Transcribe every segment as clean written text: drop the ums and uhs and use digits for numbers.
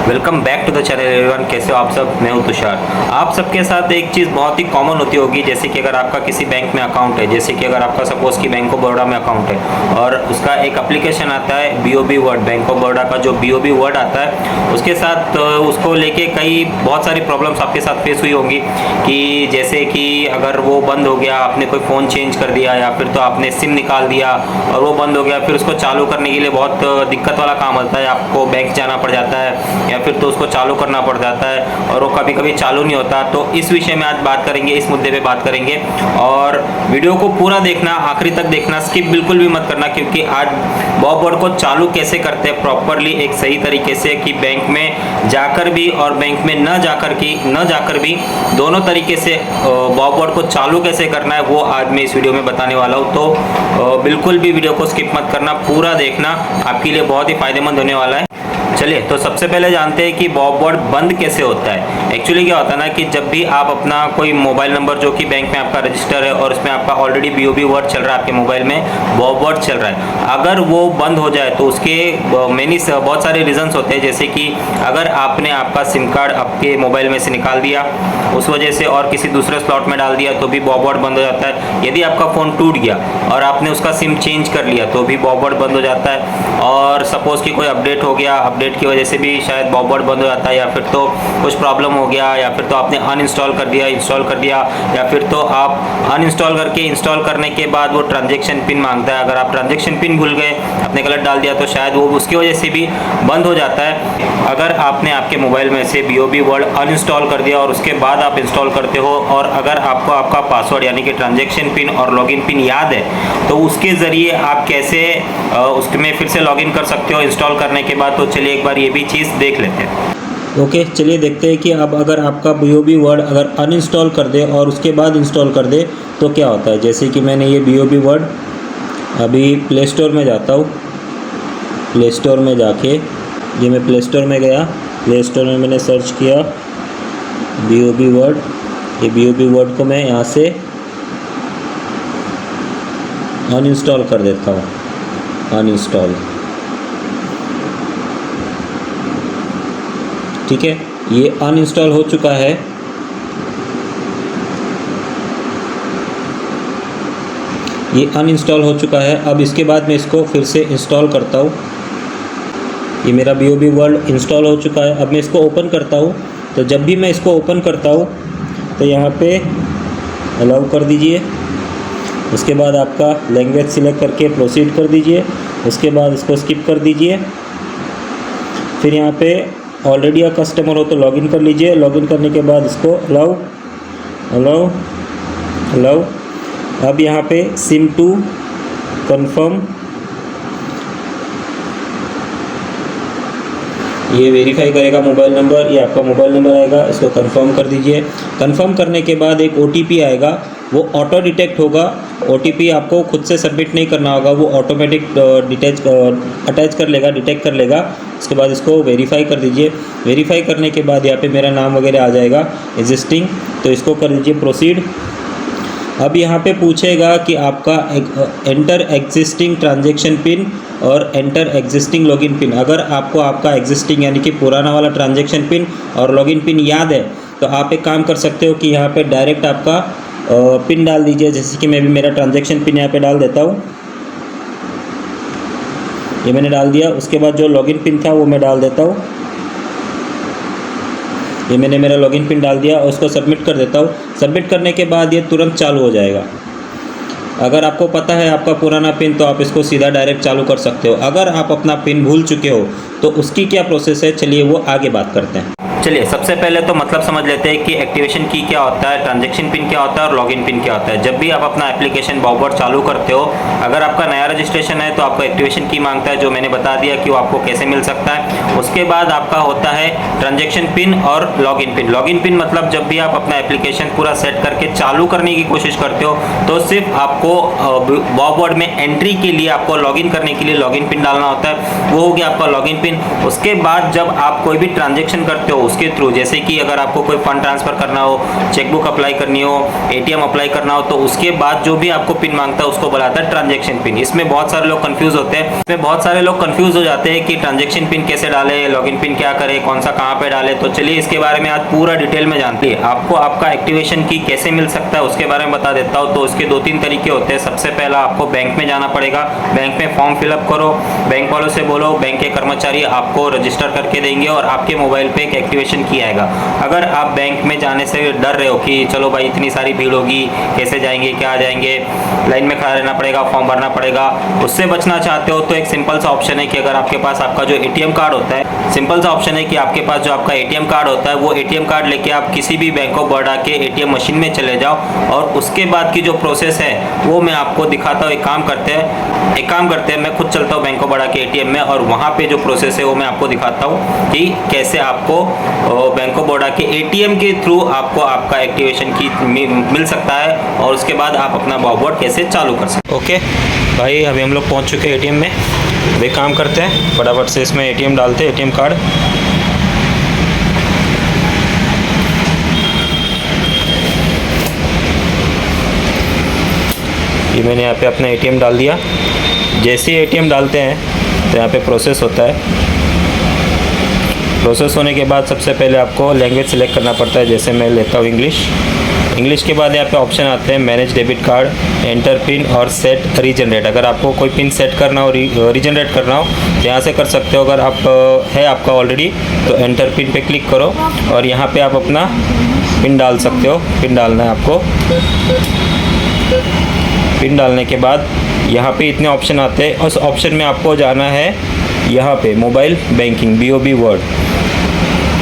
Welcome back to the channel everyone. कैसे हो आप सब? मैं हूं तुषार। आप सबके साथ एक चीज़ बहुत ही कॉमन होती होगी, जैसे कि अगर आपका किसी बैंक में अकाउंट है, जैसे कि अगर आपका सपोज कि बैंक ऑफ बड़ौदा में अकाउंट है और उसका एक एप्लीकेशन आता है BOB word, bank of Baroda का जो BOB वर्ड आता है उसके साथ उसको लेके कई बहुत सारी प्रॉब्लम्स आपके साथ फेस हुई होंगी कि जैसे कि अगर वो बंद हो गया, आपने कोई फ़ोन चेंज कर दिया या फिर तो आपने सिम निकाल दिया और वो बंद हो गया, फिर उसको चालू करने के लिए बहुत दिक्कत वाला काम होता है, आपको बैंक जाना पड़ जाता है या फिर तो उसको चालू करना पड़ जाता है और वो कभी कभी चालू नहीं होता। तो इस विषय में आज बात करेंगे, इस मुद्दे पे बात करेंगे और वीडियो को पूरा देखना, आखिरी तक देखना, स्किप बिल्कुल भी मत करना, क्योंकि आज बॉब वर्ड को चालू कैसे करते हैं प्रॉपरली एक सही तरीके से, कि बैंक में जाकर भी और बैंक में न जाकर भी दोनों तरीके से बॉब वर्ड को चालू कैसे करना है वो आज मैं इस वीडियो में बताने वाला हूँ। तो बिल्कुल भी वीडियो को स्किप मत करना, पूरा देखना, आपके लिए बहुत ही फायदेमंद होने वाला है। चलिए, तो सबसे पहले जानते हैं कि बॉब वर्ड बंद कैसे होता है। एक्चुअली क्या होता है ना कि जब भी आप अपना कोई मोबाइल नंबर जो कि बैंक में आपका रजिस्टर है और उसमें आपका ऑलरेडी BOB वर्ड चल रहा है, आपके मोबाइल में बॉब वर्ड चल रहा है, अगर वो बंद हो जाए तो उसके बहुत सारे रीजंस होते हैं। जैसे कि अगर आपने आपका सिम कार्ड आपके मोबाइल में से निकाल दिया उस वजह से और किसी दूसरे स्लॉट में डाल दिया तो भी बॉब वर्ड बंद हो जाता है। यदि आपका फ़ोन टूट गया और आपने उसका सिम चेंज कर लिया तो भी बॉब वर्ड बंद हो जाता है। और सपोज़ कि कोई अपडेट हो गया, अपडेट की वजह से भी शायद बॉब वर्ड बंद हो जाता है, या फिर तो कुछ प्रॉब्लम हो गया, या फिर तो आपने अनइंस्टॉल कर दिया, इंस्टॉल कर दिया, या फिर तो आप अनइंस्टॉल करके इंस्टॉल करने के बाद वो ट्रांजैक्शन पिन मांगता है। अगर आप ट्रांजैक्शन पिन भूल गए, आपने गलत डाल दिया तो शायद वो उसकी वजह से भी बंद हो जाता है। अगर आपने आपके मोबाइल में से BOB वर्ड अनइंस्टॉल कर दिया और उसके बाद आप इंस्टॉल करते हो और अगर आपको आपका पासवर्ड यानी कि ट्रांजैक्शन पिन और लॉगिन पिन याद है तो उसके ज़रिए आप कैसे उसमें फिर से लॉगिन कर सकते हो इंस्टॉल करने के बाद। तो चलिए एक बार ये भी चीज़ देख लेते हैं। ओके, चलिए देखते हैं कि अब अगर आपका BOB वर्ड अगर अनइंस्टॉल कर दे और उसके बाद इंस्टॉल कर दे तो क्या होता है। जैसे कि मैंने ये BOB वर्ड अभी प्ले स्टोर में जाता हूँ, प्ले स्टोर में जाके ये मैं प्ले स्टोर में गया, प्ले स्टोर में मैंने सर्च किया BOB वर्ड। ये BOB वर्ड को मैं यहाँ से अनइंस्टॉल कर देता हूँ, अनइंस्टॉल। ठीक है, ये अनइंस्टॉल हो चुका है। ये अनइंस्टॉल हो चुका है। अब इसके बाद मैं इसको फिर से इंस्टॉल करता हूँ। ये मेरा BOB वर्ड इंस्टॉल हो चुका है। अब मैं इसको ओपन करता हूँ। तो जब भी मैं इसको ओपन करता हूँ तो यहाँ पे अलाउ कर दीजिए। उसके बाद आपका लैंग्वेज सिलेक्ट करके प्रोसीड कर दीजिए। उसके बाद इसको स्किप कर दीजिए। फिर यहाँ पे ऑलरेडी आप कस्टमर हो तो लॉगिन कर लीजिए। लॉगिन करने के बाद इसको अलाउ अलाउ अलाउ। अब यहाँ पे सिम टू कंफर्म, ये वेरीफाई करेगा मोबाइल नंबर, ये आपका मोबाइल नंबर आएगा, इसको कंफर्म कर दीजिए। कंफर्म करने के बाद एक OTP आएगा, वो ऑटो डिटेक्ट होगा। OTP आपको खुद से सबमिट नहीं करना होगा, वो ऑटोमेटिक अटैच कर लेगा, डिटेक्ट कर लेगा। उसके बाद इसको वेरीफाई कर दीजिए। वेरीफाई करने के बाद यहाँ पे मेरा नाम वगैरह आ जाएगा एग्जिस्टिंग, तो इसको कर दीजिए प्रोसीड। अब यहाँ पे पूछेगा कि आपका एंटर एग्जिस्टिंग ट्रांजैक्शन पिन और एंटर एग्जिस्टिंग लॉगिन पिन। अगर आपको आपका एग्जिस्टिंग यानी कि पुराना वाला ट्रांजैक्शन पिन और लॉगिन पिन याद है तो आप एक काम कर सकते हो कि यहाँ पे डायरेक्ट आपका पिन डाल दीजिए। जैसे कि मैं भी मेरा ट्रांजैक्शन पिन यहाँ पे डाल देता हूँ, ये मैंने डाल दिया। उसके बाद जो लॉगिन पिन था वो मैं डाल देता हूँ, ये मैंने मेरा लॉगिन पिन डाल दिया और उसको सबमिट कर देता हूँ। सबमिट करने के बाद ये तुरंत चालू हो जाएगा। अगर आपको पता है आपका पुराना पिन तो आप इसको सीधा डायरेक्ट चालू कर सकते हो। अगर आप अपना पिन भूल चुके हो तो उसकी क्या प्रोसेस है, चलिए वो आगे बात करते हैं। चलिए सबसे पहले तो मतलब समझ लेते हैं कि एक्टिवेशन की क्या होता है, ट्रांजैक्शन पिन क्या होता है और लॉगिन पिन क्या होता है। जब भी आप अपना एप्लीकेशन बॉब वर्ड चालू करते हो, अगर आपका नया रजिस्ट्रेशन है तो आपको एक्टिवेशन की मांगता है, जो मैंने बता दिया कि वो आपको कैसे मिल सकता है। उसके बाद आपका होता है ट्रांजैक्शन पिन और लॉगिन पिन। लॉगिन पिन मतलब जब भी आप अपना एप्लीकेशन पूरा सेट करके चालू करने की कोशिश करते हो तो सिर्फ आपको बॉब वर्ड में एंट्री के लिए, आपको लॉगिन करने के लिए लॉगिन पिन डालना होता है, वो हो गया आपका लॉगिन पिन। उसके बाद जब आप कोई भी ट्रांजैक्शन करते हो उसके थ्रू, जैसे कि अगर आपको कोई फंड ट्रांसफर करना हो, चेकबुक अप्लाई करनी हो, एटीएम अप्लाई करना हो, तो उसके बाद जो भी आपको पिन मांगता है उसको बुलाता है ट्रांजैक्शन पिन। इसमें बहुत सारे लोग कंफ्यूज होते हैं, इसमें बहुत सारे लोग कंफ्यूज हो जाते हैं कि ट्रांजैक्शन पिन कैसे डाले, लॉगिन पिन क्या करे, कौन सा कहाँ पे डाले। तो चलिए इसके बारे में आज पूरा डिटेल में जानते हैं। आपको आपका एक्टिवेशन की कैसे मिल सकता है उसके बारे में बता देता हूँ। तो उसके 2-3 तरीके होते हैं। सबसे पहला आपको बैंक में जाना पड़ेगा, बैंक में फॉर्म फिलअप करो, बैंक वालों से बोलो, बैंक के कर्मचारी आपको रजिस्टर करके देंगे और आपके मोबाइल पे एक एक्टिवेशन की आएगा। अगर आप बैंक में जाने से डर रहे हो कि चलो भाई इतनी सारी भीड़ होगी, कैसे जाएंगे, क्या जाएंगे, लाइन में खड़ा रहना पड़ेगा, फॉर्म भरना पड़ेगा, उससे बचना चाहते हो तो एक सिंपल सा ऑप्शन है कि अगर आपके पास आपका जो एटीएम कार्ड होता है, सिंपल सा ऑप्शन है कि आपके पास जो आपका एटीएम कार्ड होता है वो एटीएम कार्ड लेके आप किसी भी बैंक ऑफ बड़ौदा के एटीएम मशीन में चले जाओ और उसके बाद की जो प्रोसेस है वो मैं आपको दिखाता हूँ। एक काम करते हैं मैं खुद चलता हूँ बैंक ऑफ बड़ौदा के एटीएम में और वहाँ पे जो प्रोसेस है वो मैं आपको दिखाता हूँ कि कैसे आपको बैंक ऑफ बड़ौदा के एटीएम के थ्रू आपको आपका एक्टिवेशन की मिल सकता है और उसके बाद आप अपना बॉबवर्ड कैसे चालू कर सकते हैं। ओके भाई, अभी हम लोग पहुँच चुके हैं एटीएम में। वे काम करते हैं, फटाफट से इसमें एटीएम डालते हैं, एटीएम कार्ड। ये मैंने यहाँ पे अपना एटीएम डाल दिया। जैसे ही एटीएम डालते हैं तो यहाँ पे प्रोसेस होता है। प्रोसेस होने के बाद सबसे पहले आपको लैंग्वेज सेलेक्ट करना पड़ता है। जैसे मैं लेता हूँ इंग्लिश के बाद यहाँ पे ऑप्शन आते हैं manage debit card, enter pin और सेट रीजनरेट। अगर आपको कोई पिन सेट करना हो, रीजनरेट करना हो तो यहाँ से कर सकते हो। अगर आप है आपका ऑलरेडी तो एंटर पिन पे क्लिक करो और यहाँ पे आप अपना पिन डाल सकते हो। पिन डालना है आपको। पिन डालने के बाद यहाँ पे इतने ऑप्शन आते हैं। उस ऑप्शन में आपको जाना है यहाँ पे मोबाइल बैंकिंग BOB वर्ड,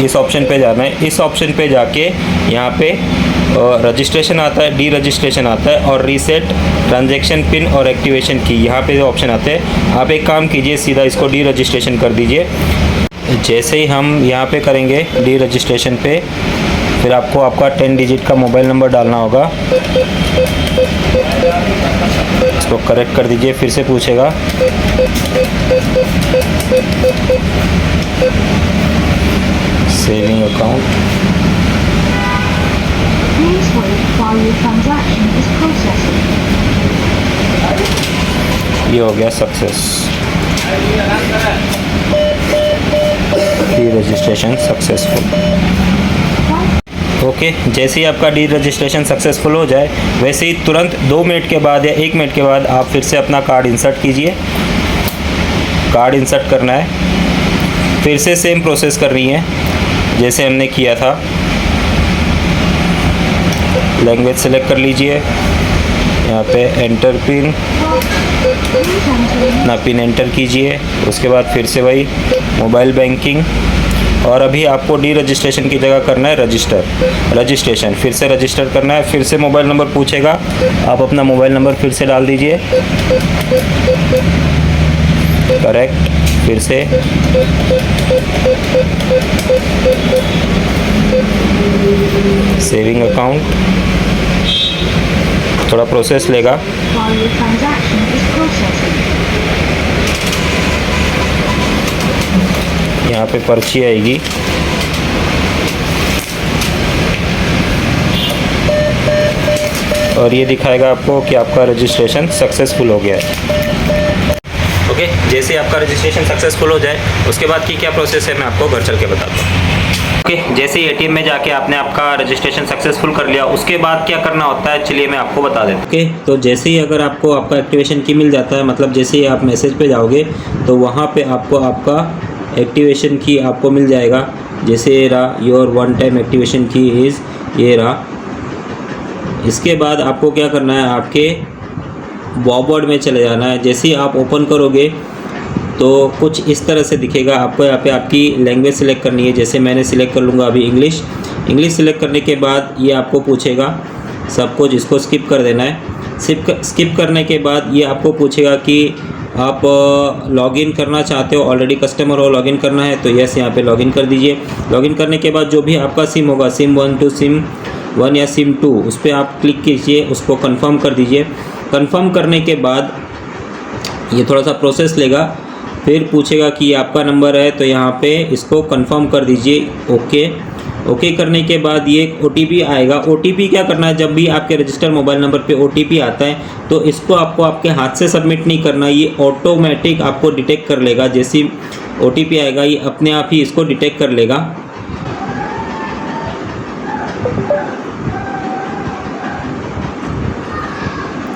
इस ऑप्शन पे जाना है। इस ऑप्शन पे जाके यहाँ पे रजिस्ट्रेशन आता है, डी रजिस्ट्रेशन आता है और रीसेट ट्रांजैक्शन पिन और एक्टिवेशन की, यहाँ पे जो ऑप्शन आते हैं। आप एक काम कीजिए, सीधा इसको डी रजिस्ट्रेशन कर दीजिए। जैसे ही हम यहाँ पे करेंगे डी रजिस्ट्रेशन पे, फिर आपको आपका 10 डिजिट का मोबाइल नंबर डालना होगा। इसको करेक्ट कर दीजिए। फिर से पूछेगा सेविंग अकाउंट, ये हो गया success, D registration successful. Okay, जैसे ही आपका डी रजिस्ट्रेशन सक्सेसफुल हो जाए वैसे ही तुरंत 2 मिनट के बाद या 1 मिनट के बाद आप फिर से अपना कार्ड इंसर्ट कीजिए। कार्ड इंसर्ट करना है, फिर से सेम प्रोसेस करनी है जैसे हमने किया था। लैंग्वेज सेलेक्ट कर लीजिए, यहाँ पे एंटर पिन, ना पिन एंटर कीजिए। उसके बाद फिर से वही मोबाइल बैंकिंग और अभी आपको डी रजिस्ट्रेशन की जगह करना है रजिस्ट्रेशन। फिर से रजिस्टर करना है। फिर से मोबाइल नंबर पूछेगा, आप अपना मोबाइल नंबर फिर से डाल दीजिए, करेक्ट। फिर से सेविंग अकाउंट, थोड़ा प्रोसेस लेगा। यहाँ पे पर्ची आएगी, और ये दिखाएगा आपको कि आपका रजिस्ट्रेशन सक्सेसफुल हो गया है। ओके, जैसे आपका रजिस्ट्रेशन सक्सेसफुल हो जाए उसके बाद की क्या प्रोसेस है मैं आपको घर चल के बताता हूँ। ओके, जैसे ही एटीएम में जाके आपने आपका रजिस्ट्रेशन सक्सेसफुल कर लिया उसके बाद क्या करना होता है चलिए मैं आपको बता देता हूँ। ओके, तो जैसे ही अगर आपको आपका एक्टिवेशन की मिल जाता है, मतलब जैसे ही आप मैसेज पे जाओगे तो वहाँ पे आपको आपका एक्टिवेशन की आपको मिल जाएगा। जैसे ये रहा, योर वन टाइम एक्टिवेशन की इज़, ये रहा। इसके बाद आपको क्या करना है, आपके बॉबवर्ड में चले जाना है। जैसे ही आप ओपन करोगे तो कुछ इस तरह से दिखेगा। आपको यहाँ पे आपकी लैंग्वेज सेलेक्ट करनी है। जैसे मैंने सिलेक्ट कर लूँगा अभी इंग्लिश सेलेक्ट करने के बाद ये आपको पूछेगा सब कुछ, इसको स्किप कर देना है। स्किप करने के बाद ये आपको पूछेगा कि आप लॉगिन करना चाहते हो, ऑलरेडी कस्टमर हो, लॉगिन करना है तो यस यहाँ पे लॉगिन कर दीजिए। लॉगिन करने के बाद जो भी आपका सिम होगा, सिम 1 to सिम 1 या सिम 2, उस पर आप क्लिक कीजिए, उसको कंफर्म कर दीजिए। कंफर्म करने के बाद ये थोड़ा सा प्रोसेस लेगा। फिर पूछेगा कि आपका नंबर है, तो यहाँ पे इसको कंफर्म कर दीजिए। ओके करने के बाद ये OTP आएगा। OTP क्या करना है, जब भी आपके रजिस्टर्ड मोबाइल नंबर पे OTP आता है तो इसको आपको आपके हाथ से सबमिट नहीं करना, ये ऑटोमेटिक आपको डिटेक्ट कर लेगा। जैसे OTP आएगा ये अपने आप ही इसको डिटेक्ट कर लेगा।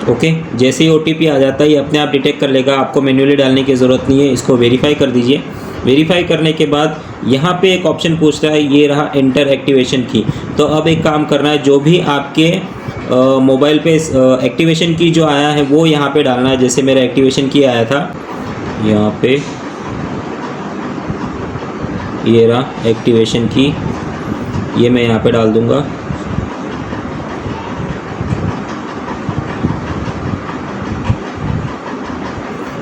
ओके, जैसे ही OTP आ जाता है ये अपने आप डिटेक्ट कर लेगा, आपको मैन्युअली डालने की ज़रूरत नहीं है। इसको वेरीफाई कर दीजिए। वेरीफाई करने के बाद यहाँ पे एक ऑप्शन पूछ रहा है, ये रहा एंटर एक्टिवेशन की। तो अब एक काम करना है, जो भी आपके मोबाइल पे एक्टिवेशन की जो आया है वो यहाँ पे डालना है। जैसे मेरा एक्टिवेशन की आया था, यहाँ पे ये रहा एक्टिवेशन की, ये मैं यहाँ पे डाल दूँगा।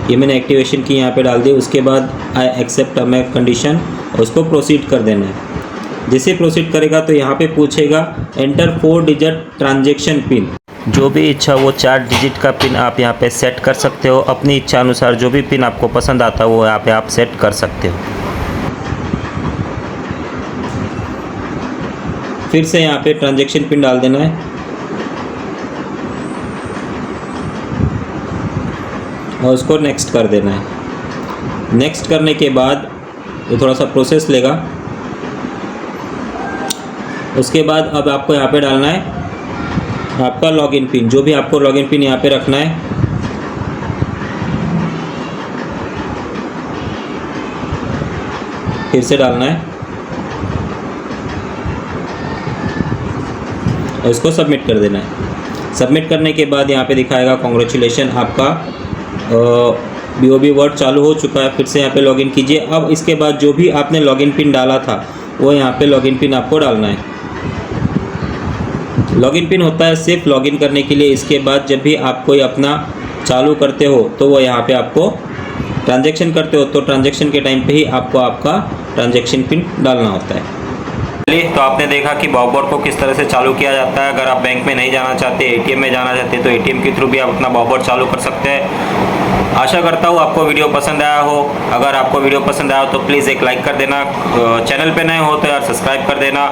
ये मैंने एक्टिवेशन की यहाँ पे डाल दी। उसके बाद आई एक्सेप्ट माई कंडीशन, और उसको प्रोसीड कर देना है। जैसे प्रोसीड करेगा तो यहाँ पे पूछेगा एंटर 4 डिजिट ट्रांजैक्शन पिन। जो भी इच्छा वो 4 डिजिट का पिन आप यहाँ पे सेट कर सकते हो। अपनी इच्छा अनुसार जो भी पिन आपको पसंद आता है वो यहाँ पे आप सेट कर सकते हो। फिर से यहाँ पे ट्रांजैक्शन पिन डाल देना है और उसको नेक्स्ट कर देना है। नेक्स्ट करने के बाद ये थोड़ा सा प्रोसेस लेगा। उसके बाद अब आपको यहाँ पे डालना है आपका लॉगिन पिन, जो भी आपको लॉगिन पिन यहाँ पे रखना है। फिर से डालना है और इसको सबमिट कर देना है। सबमिट करने के बाद यहाँ पे दिखाएगा कॉन्ग्रेचुलेशन, आपका BOB वर्ड चालू हो चुका है। फिर से यहाँ पे लॉगिन कीजिए। अब इसके बाद जो भी आपने लॉगिन पिन डाला था वो यहाँ पे लॉगिन पिन आपको डालना है। लॉगिन पिन होता है सिर्फ लॉगिन करने के लिए। इसके बाद जब भी आप कोई अपना चालू करते हो तो वो यहाँ पे आपको ट्रांजैक्शन करते हो तो ट्रांजैक्शन के टाइम पे ही आपको आपका ट्रांजैक्शन पिन डालना होता है। तो आपने देखा कि बॉबोर को किस तरह से चालू किया जाता है। अगर आप बैंक में नहीं जाना चाहते, ATM में जाना चाहते तो ATM के थ्रू भी आप अपना बॉबोर चालू कर सकते हैं। आशा करता हूँ आपको वीडियो पसंद आया हो। अगर आपको वीडियो पसंद आया हो तो प्लीज़ एक लाइक कर देना। चैनल पे नए हो तो यार सब्सक्राइब कर देना।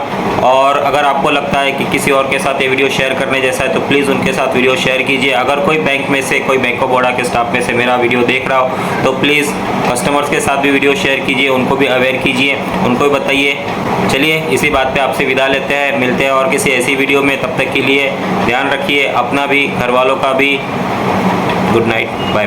और अगर आपको लगता है कि किसी और के साथ ये वीडियो शेयर करने जैसा है तो प्लीज़ उनके साथ वीडियो शेयर कीजिए। अगर कोई बैंक में से, कोई बैंक ऑफ बड़ौदा के स्टाफ में से मेरा वीडियो देख रहा हो तो प्लीज़ कस्टमर्स के साथ भी वीडियो शेयर कीजिए, उनको भी अवेयर कीजिए, उनको भी बताइए। चलिए इसी बात पे आपसे विदा लेते हैं, मिलते हैं और किसी ऐसी वीडियो में। तब तक के लिए ध्यान रखिए अपना भी, घर वालों का भी। Good night, bye.